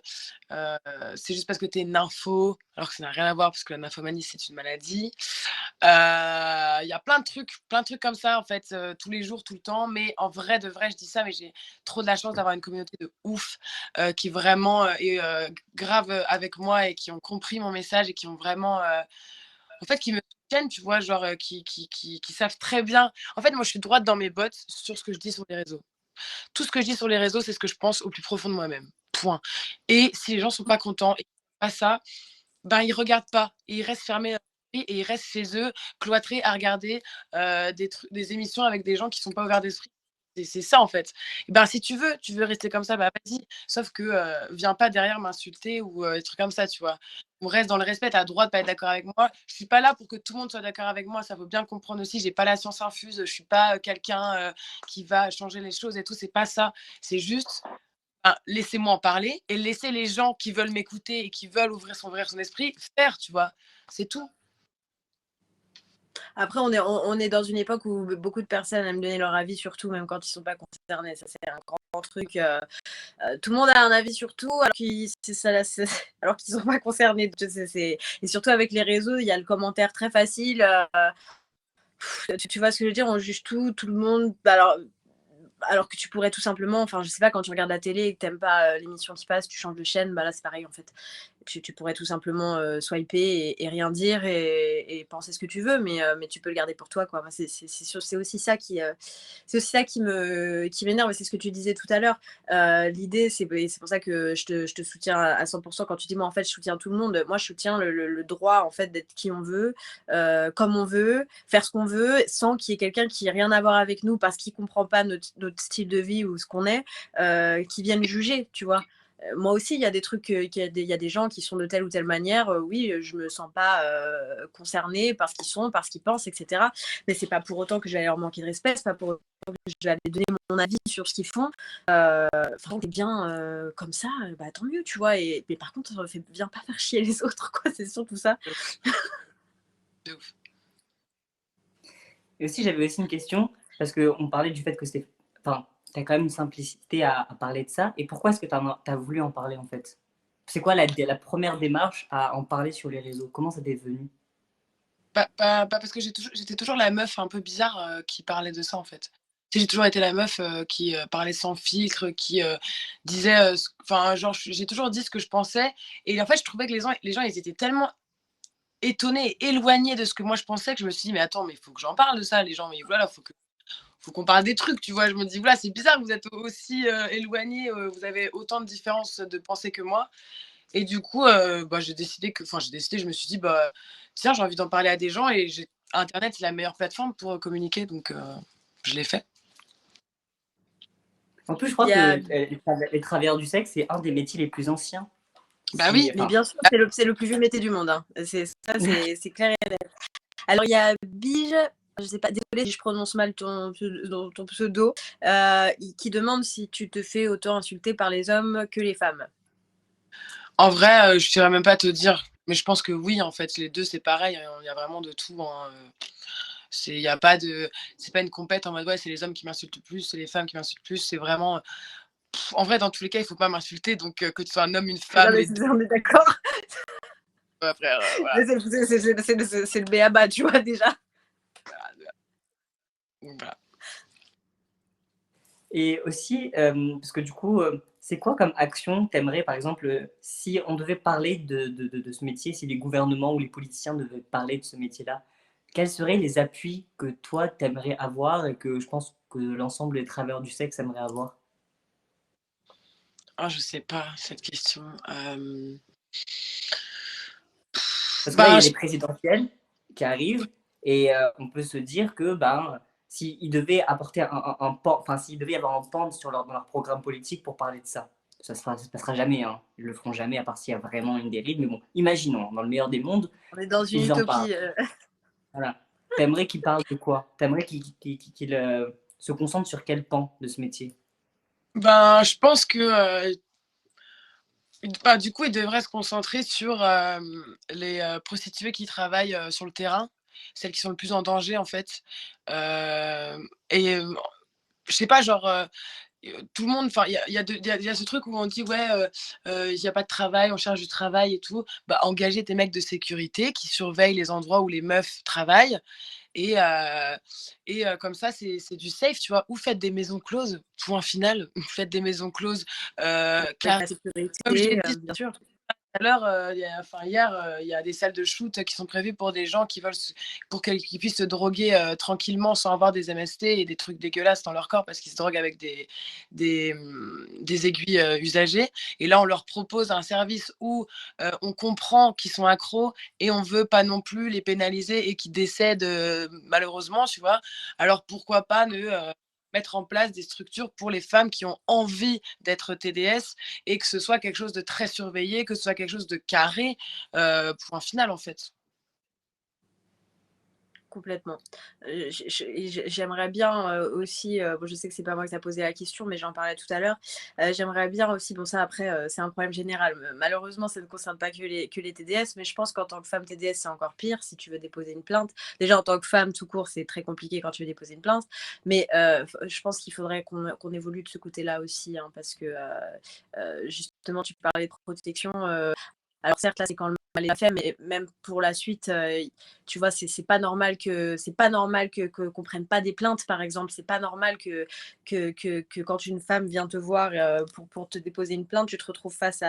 c'est juste parce que t'es une nympho», alors que ça n'a rien à voir parce que la nymphomanie, c'est une maladie. Il y a plein de trucs comme ça en fait, tous les jours, tout le temps. Mais en vrai de vrai, je dis ça, mais j'ai trop de la chance d'avoir une communauté de ouf, qui vraiment, est, grave, avec moi et qui ont compris mon message et qui ont vraiment, en fait, qui me soutiennent, tu vois? Genre, qui savent très bien en fait, moi, je suis droite dans mes bottes sur ce que je dis sur les réseaux. Tout ce que je dis sur les réseaux, c'est ce que je pense au plus profond de moi-même, point. Et si les gens sont pas contents et pas ça, ben, ils regardent pas et ils restent fermés et ils restent chez eux, cloîtrés à regarder, des émissions avec des gens qui sont pas ouverts d'esprit. C'est ça, en fait. Et ben, si tu veux rester comme ça, bah, vas-y. Sauf que, viens pas derrière m'insulter ou, des trucs comme ça, tu vois? On reste dans le respect, tu as le droit de pas être d'accord avec moi. Je suis pas là pour que tout le monde soit d'accord avec moi, ça faut bien le comprendre aussi. J'ai pas la science infuse, je suis pas, quelqu'un, qui va changer les choses et tout, c'est pas ça. C'est juste, ben, laissez-moi en parler et laissez les gens qui veulent m'écouter et qui veulent ouvrir son esprit faire, tu vois? C'est tout. Après, on est dans une époque où beaucoup de personnes aiment donner leur avis sur tout, même quand ils ne sont pas concernés. Ça, c'est un grand truc. Tout le monde a un avis sur tout, alors qu'ils alors qu'ils sont pas concernés. Et surtout avec les réseaux, il y a le commentaire très facile. Tu vois ce que je veux dire? On juge tout le monde. Bah, alors que tu pourrais tout simplement, enfin, je sais pas, quand tu regardes la télé et que t'aimes pas l'émission qui passe, tu changes de chaîne, bah là, c'est pareil en fait. tu pourrais tout simplement swiper et rien dire et penser ce que tu veux, mais tu peux le garder pour toi, quoi. Moi, c'est aussi ça qui m'énerve, et c'est ce que tu disais tout à l'heure. L'idée, c'est pour ça que je te soutiens à 100% quand tu dis, moi, en fait, je soutiens tout le monde. Moi, je soutiens le droit, en fait, d'être qui on veut, comme on veut, faire ce qu'on veut, sans qu'il y ait quelqu'un qui ait rien à voir avec nous parce qu'il comprend pas notre style de vie ou ce qu'on est, qui vienne juger, tu vois. Moi aussi, il y a des trucs, il y a des gens qui sont de telle ou telle manière. Oui, je me sens pas concernée par ce qu'ils sont, par ce qu'ils pensent, etc. Mais c'est pas pour autant que je vais leur manquer de respect, c'est pas pour autant que je vais aller donner mon avis sur ce qu'ils font. Enfin, t'es bien comme ça, bah tant mieux, tu vois. Mais par contre, viens pas faire chier les autres, quoi. C'est surtout ça. De ouf. Et aussi, j'avais aussi une question, parce qu'on parlait du fait que c'était. Enfin, t'as quand même une simplicité à parler de ça. Et pourquoi est-ce que t'as voulu en parler, en fait? C'est quoi la première démarche à en parler sur les réseaux? Comment ça t'est venu? Parce que j'étais toujours la meuf un peu bizarre qui parlait de ça, en fait. Tu sais, j'ai toujours été la meuf qui parlait sans filtre, qui disait. Enfin, genre, j'ai toujours dit ce que je pensais. Et en fait, je trouvais que les gens, ils étaient tellement étonnés et éloignés de ce que moi je pensais que je me suis dit, mais attends, mais il faut que j'en parle de ça, les gens. Mais voilà, faut qu'on parle des trucs, tu vois. Je me dis, voilà, c'est bizarre, vous êtes aussi éloignés, vous avez autant de différences de pensée que moi. Et du coup, j'ai décidé, je me suis dit, bah, tiens, j'ai envie d'en parler à des gens et Internet, c'est la meilleure plateforme pour communiquer, donc je l'ai fait. En plus, je Il crois y que a les travailleurs du sexe, c'est un des métiers les plus anciens. Bah oui. Mais bien sûr, c'est le plus vieux métier du monde, hein. C'est clair et net. Alors, il y a Bige, je sais pas, désolée si je prononce mal ton pseudo, qui demande si tu te fais autant insulter par les hommes que les femmes. En vrai, je ne saurais même pas te dire, mais je pense que oui, en fait, les deux, c'est pareil, hein, il y a vraiment de tout, hein. Y a pas de, c'est pas une compète en mode ouais, c'est les hommes qui m'insultent plus, c'est les femmes qui m'insultent plus, c'est vraiment. En vrai, dans tous les cas, il faut pas m'insulter, donc que tu sois un homme, une Non, femme, mais les deux, on est d'accord. frère, voilà. C'est le béaba, tu vois, déjà. Voilà. Et aussi, parce que du coup, c'est quoi comme action t'aimerais, par exemple, si on devait parler de ce métier, si les gouvernements ou les politiciens devaient parler de ce métier-là, quels seraient les appuis que toi t'aimerais avoir et que je pense que l'ensemble des travailleurs du sexe aimeraient avoir? Ah, je sais pas, cette question. Parce que là, il y Ben, a les présidentielles qui arrivent et on peut se dire que ben, s'ils devaient apporter enfin, s'il devait y avoir un pan dans leur programme politique pour parler de ça, ça se passera jamais, hein. Ils le feront jamais à part s'il y a vraiment une dérive. Mais bon, imaginons, dans le meilleur des mondes, On est dans une ils en parlent. utopie. Voilà. T'aimerais qu'ils parlent de quoi? T'aimerais qu'ils se concentrent sur quel pan de ce métier? je pense que du coup, ils devraient se concentrer sur les prostituées qui travaillent sur le terrain, celles qui sont le plus en danger, en fait. Et je sais pas, genre, tout le monde, enfin, il y a ce truc où on dit, ouais, il n'y a pas de travail, on cherche du travail et tout. Bah, engagez des mecs de sécurité qui surveillent les endroits où les meufs travaillent. Et, comme ça, c'est du safe, tu vois. Ou faites des maisons closes, point final. Faites des maisons closes, car, La comme je l'ai sécurité, dit bien sûr. tout à l'heure, hier, il y a des salles de shoot qui sont prévues pour des gens qui veulent pour qu'ils puissent se droguer tranquillement sans avoir des MST et des trucs dégueulasses dans leur corps parce qu'ils se droguent avec des aiguilles usagées. Et là, on leur propose un service où on comprend qu'ils sont accros et on veut pas non plus les pénaliser et qu'ils décèdent malheureusement, tu vois. Alors pourquoi pas ne mettre en place des structures pour les femmes qui ont envie d'être TDS et que ce soit quelque chose de très surveillé, que ce soit quelque chose de carré, point final, en fait. Complètement. J'aimerais bien aussi, bon, je sais que c'est pas moi qui t'a posé la question, mais j'en parlais tout à l'heure. J'aimerais bien aussi, bon, ça après, c'est un problème général. Malheureusement, ça ne concerne pas que les TDS, mais je pense qu'en tant que femme TDS, c'est encore pire si tu veux déposer une plainte. Déjà, en tant que femme, tout court, c'est très compliqué quand tu veux déposer une plainte. Mais je pense qu'il faudrait qu'on évolue de ce côté-là aussi, hein, parce que justement, tu parlais de protection. Alors certes, là, c'est quand le elle est fait, mais même pour la suite, tu vois, c'est pas normal qu'on prenne pas des plaintes, par exemple. C'est pas normal que quand une femme vient te voir pour te déposer une plainte, tu te retrouves face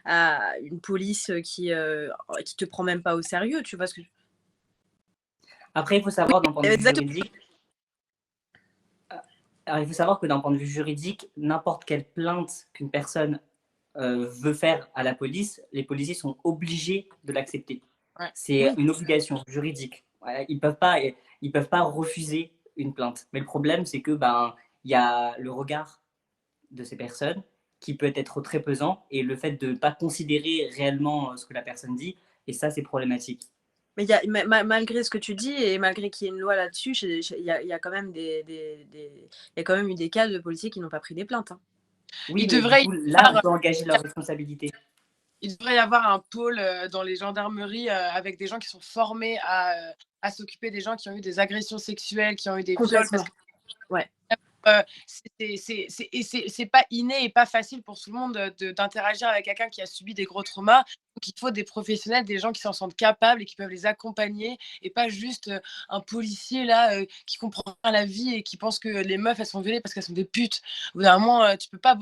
à une police qui te prend même pas au sérieux, tu vois ce que Après, il faut savoir d'un point de vue exactement. juridique. Alors, il faut savoir que d'un point de vue juridique, n'importe quelle plainte qu'une personne veut faire à la police, les policiers sont obligés de l'accepter. Ouais. C'est Oui. une obligation juridique. Ouais, ils peuvent pas refuser une plainte. Mais le problème, c'est que il y a le regard de ces personnes qui peut être très pesant et le fait de ne pas considérer réellement ce que la personne dit. Et ça, c'est problématique. Mais malgré ce que tu dis et malgré qu'il y ait une loi là-dessus, il y a quand même il y a quand même eu des cas de policiers qui n'ont pas pris des plaintes. Hein. Oui, Il mais du devrait coup, y là, on avoir, peut engager leur responsabilité. il devrait y avoir un pôle dans les gendarmeries avec des gens qui sont formés à s'occuper des gens qui ont eu des agressions sexuelles, qui ont eu des viols, parce que Ouais. c'est pas inné et pas facile pour tout le monde d'interagir avec quelqu'un qui a subi des gros traumas. Donc il faut des professionnels, des gens qui s'en sentent capables et qui peuvent les accompagner et pas juste un policier là qui comprend pas la vie et qui pense que les meufs elles sont violées parce qu'elles sont des putes. Au bout d'un moment, tu peux pas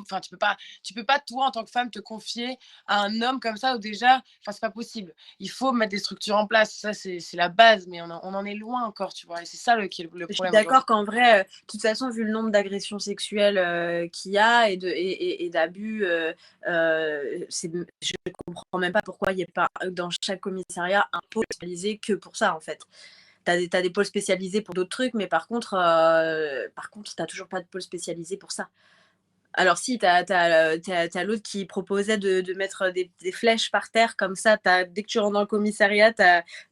toi en tant que femme te confier à un homme comme ça ou déjà, enfin c'est pas possible. Il faut mettre des structures en place, ça c'est la base, mais on en est loin encore, tu vois. Et c'est ça qui est le Je suis problème d'accord aujourd'hui. qu'en vrai, de toute façon, vu le nombre d'agressions sexuelles qu'il y a et d'abus, je ne comprends même pas pourquoi il n'y a pas dans chaque commissariat un pôle spécialisé que pour ça, en fait. Tu as des pôles spécialisés pour d'autres trucs, mais par contre, tu n'as toujours pas de pôle spécialisé pour ça. Alors si, tu as l'autre qui proposait de mettre des flèches par terre comme ça, dès que tu rentres dans le commissariat,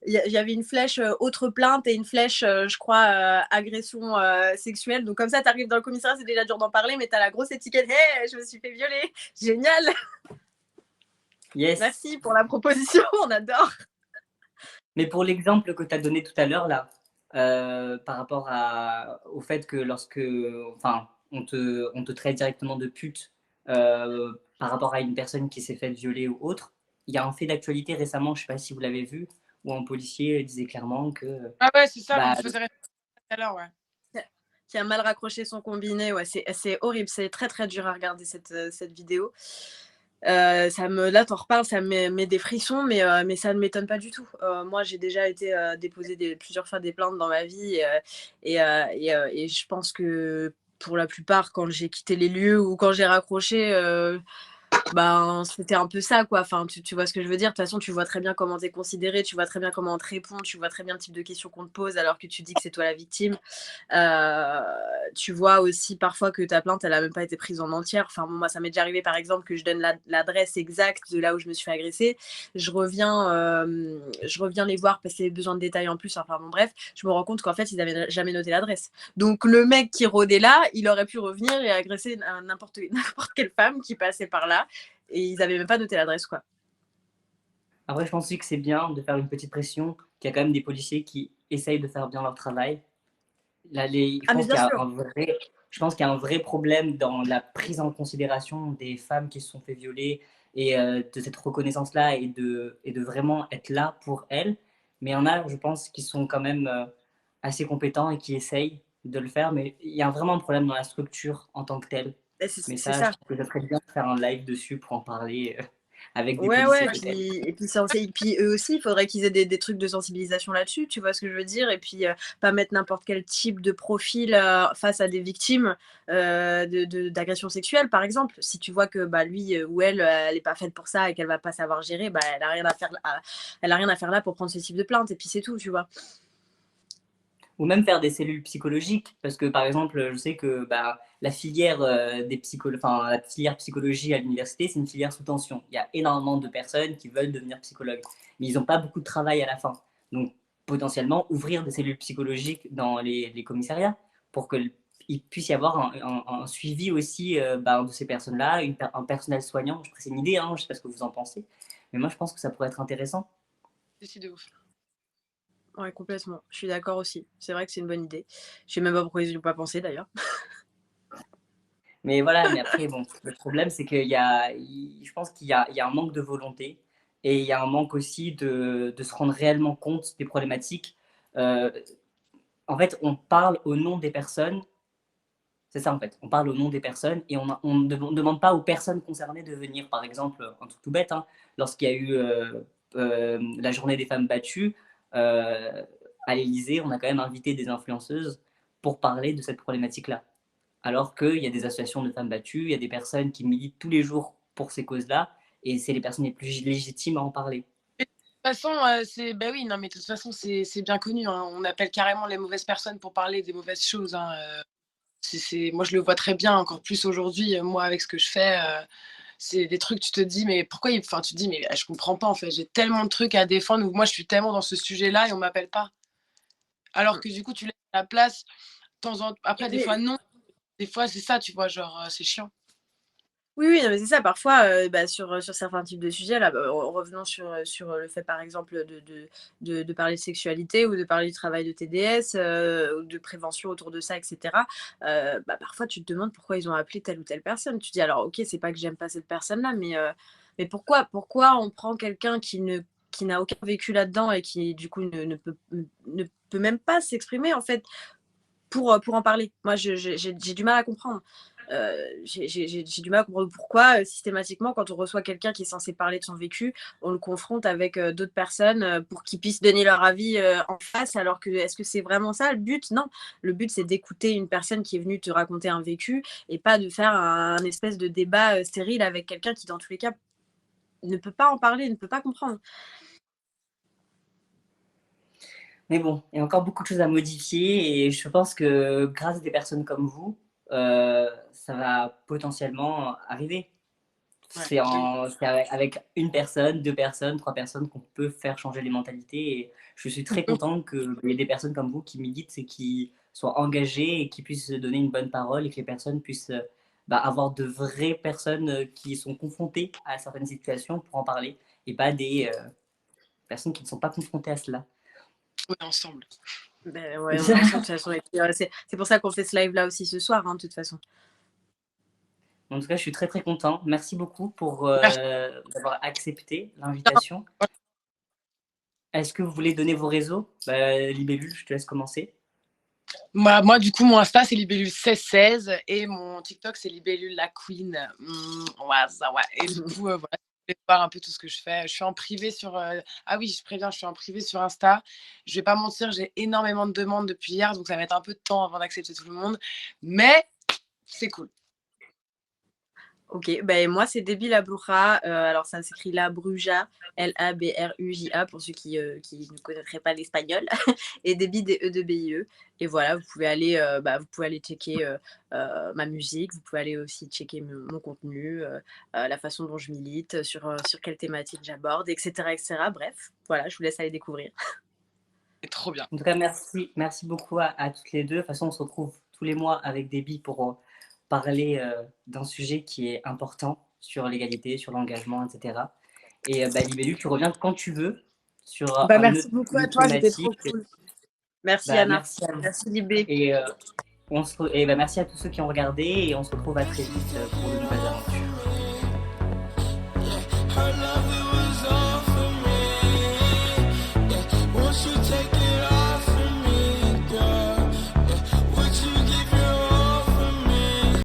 il y avait une flèche autre plainte et une flèche, je crois, agression sexuelle. Donc comme ça, tu arrives dans le commissariat, c'est déjà dur d'en parler, mais tu as la grosse étiquette, hey, je me suis fait violer, génial, Yes. merci pour la proposition, on adore. Mais pour l'exemple que tu as donné tout à l'heure, là, par rapport au fait que lorsque, enfin, on te traite directement de pute par rapport à une personne qui s'est faite violer ou autre, il y a un fait d'actualité récemment, je ne sais pas si vous l'avez vu, où un policier disait clairement que Ah ouais, c'est ça, on bah, faisait référence tout à l'heure, ouais. Qui a mal raccroché son combiné, ouais, c'est horrible, c'est très très dur à regarder cette vidéo. Là, t'en reparles, ça me met des frissons, mais ça ne m'étonne pas du tout. Moi, j'ai déjà été déposer plusieurs fois des plaintes dans ma vie et je pense que pour la plupart, quand j'ai quitté les lieux ou quand j'ai raccroché, ben, c'était un peu ça, quoi. Enfin, tu vois ce que je veux dire? De toute façon, tu vois très bien comment tu es considéré, tu vois très bien comment on te répond, tu vois très bien le type de questions qu'on te pose alors que tu dis que c'est toi la victime. Tu vois aussi parfois que ta plainte, elle a même pas été prise en entière. Enfin, bon, moi, ça m'est déjà arrivé, par exemple, que je donne l'adresse exacte de là où je me suis fait agresser. Je reviens les voir parce qu'il y avait besoin de détails en plus. Enfin, bon, bref, je me rends compte qu'en fait, ils n'avaient jamais noté l'adresse. Donc, le mec qui rôdait là, il aurait pu revenir et agresser n'importe quelle femme qui passait par là. Et ils n'avaient même pas noté l'adresse, quoi. après, je pense aussi que c'est bien de faire une petite pression, qu'il y a quand même des policiers qui essayent de faire bien leur travail. Là, Ah, mais bien sûr. Je pense qu'il y a un vrai problème dans la prise en considération des femmes qui se sont fait violer et de cette reconnaissance-là et de vraiment être là pour elles. Mais il y en a, je pense, qui sont quand même assez compétents et qui essayent de le faire. Mais il y a vraiment un problème dans la structure en tant que telle. Mais C'est ça, je ça. trouve que ça serait bien de faire un live dessus pour en parler avec des Ouais, policiers ouais, peut-être. et puis eux aussi, il faudrait qu'ils aient des trucs de sensibilisation là-dessus, tu vois ce que je veux dire? Et puis, pas mettre n'importe quel type de profil face à des victimes d'agressions sexuelles, par exemple. Si tu vois que bah, lui ou elle, elle n'est pas faite pour ça et qu'elle va pas savoir gérer, bah, elle a rien à faire, elle a rien à faire là pour prendre ce type de plainte, et puis c'est tout, tu vois. Ou même faire des cellules psychologiques, parce que par exemple, je sais que la filière la filière psychologie à l'université, c'est une filière sous tension. Il y a énormément de personnes qui veulent devenir psychologues, mais ils n'ont pas beaucoup de travail à la fin. Donc potentiellement ouvrir des cellules psychologiques dans les commissariats pour qu'il puisse y avoir un suivi aussi de ces personnes-là, un personnel soignant. C'est une idée, hein, je ne sais pas ce que vous en pensez, mais moi je pense que ça pourrait être intéressant. C'est de ouf. Ouais, complètement. Je suis d'accord aussi. C'est vrai que c'est une bonne idée. Je sais même pas pourquoi ils n'y ont pas pensé d'ailleurs. Mais voilà, mais après, bon, le problème, c'est je pense il y a un manque de volonté et il y a un manque aussi de se rendre réellement compte des problématiques. En fait, on parle au nom des personnes. C'est ça en fait, on parle au nom des personnes et on ne demande pas aux personnes concernées de venir. Par exemple, un truc tout bête, hein, lorsqu'il y a eu la journée des femmes battues, à l'Élysée, on a quand même invité des influenceuses pour parler de cette problématique-là. Alors qu'il y a des associations de femmes battues, il y a des personnes qui militent tous les jours pour ces causes-là, et c'est les personnes les plus légitimes à en parler. De toute façon, bah oui, non, mais de toute façon, c'est bien connu. Hein. On appelle carrément les mauvaises personnes pour parler des mauvaises choses. Hein. Moi, je le vois très bien, encore plus aujourd'hui, moi, avec ce que je fais. C'est des trucs, tu te dis, mais pourquoi enfin, tu te dis, mais je comprends pas, en fait. J'ai tellement de trucs à défendre, ou moi, je suis tellement dans ce sujet-là et on m'appelle pas. Alors que du coup, tu laisses la place. Après, des fois, non. Des fois, c'est ça, tu vois, genre, c'est chiant. Oui, non, mais c'est ça. Parfois, sur certains types de sujets, là, revenons sur le fait, par exemple, de parler de sexualité ou de parler du travail de TDS, ou de prévention autour de ça, etc. Parfois, tu te demandes pourquoi ils ont appelé telle ou telle personne. Tu dis, alors, ok, c'est pas que j'aime pas cette personne-là, mais pourquoi on prend quelqu'un qui n'a aucun vécu là-dedans et qui, du coup, ne peut même pas s'exprimer, en fait, pour en parler. Moi, j'ai du mal à comprendre. J'ai du mal à comprendre pourquoi systématiquement quand on reçoit quelqu'un qui est censé parler de son vécu, on le confronte avec d'autres personnes pour qu'ils puissent donner leur avis en face, alors que est-ce que c'est vraiment ça le but? Non, le but c'est d'écouter une personne qui est venue te raconter un vécu et pas de faire un espèce de débat stérile avec quelqu'un qui dans tous les cas ne peut pas en parler, ne peut pas comprendre. Mais bon, il y a encore beaucoup de choses à modifier et je pense que grâce à des personnes comme vous, ça va potentiellement arriver. C'est avec une personne, 2 personnes, 3 personnes qu'on peut faire changer les mentalités et je suis très contente qu'il y ait des personnes comme vous qui militent et qui soient engagées et qui puissent donner une bonne parole et que les personnes puissent avoir de vraies personnes qui sont confrontées à certaines situations pour en parler et pas des personnes qui ne sont pas confrontées à cela. Ouais, ensemble. Ouais, on est ensemble de toute façon. C'est pour ça qu'on fait ce live là aussi ce soir, hein, de toute façon. En tout cas, je suis très très content. Merci beaucoup pour d'avoir accepté l'invitation. Est-ce que vous voulez donner vos réseaux? Libellule, je te laisse commencer. Moi, du coup, mon Insta, c'est libellule1616 et mon TikTok, c'est libellule la queen. Ouais. Et du coup, voilà, je vais voir un peu tout ce que je fais. Je suis en privé sur... Ah oui, je préviens, je suis en privé sur Insta. Je vais pas mentir, j'ai énormément de demandes depuis hier, donc ça va mettre un peu de temps avant d'accepter tout le monde. Mais c'est cool. Ok, moi c'est Debbie Labrouja, alors ça s'écrit Labruja, Labruja pour ceux qui ne connaîtraient pas l'espagnol, et Debbie DE2BIE. Et voilà, vous pouvez aller checker ma musique, vous pouvez aller aussi checker mon contenu, la façon dont je milite, sur quelle thématique j'aborde, etc., etc. Bref, voilà, je vous laisse aller découvrir. C'est trop bien. En tout cas, merci beaucoup à toutes les deux. De toute façon, on se retrouve tous les mois avec Debbie pour parler d'un sujet qui est important sur l'égalité, sur l'engagement, etc. Et Libellule, tu reviens quand tu veux sur Merci beaucoup à toi, c'était trop cool. Merci Anna. Merci Libé. Et, merci à tous ceux qui ont regardé et on se retrouve à très vite pour de nouvelles aventures.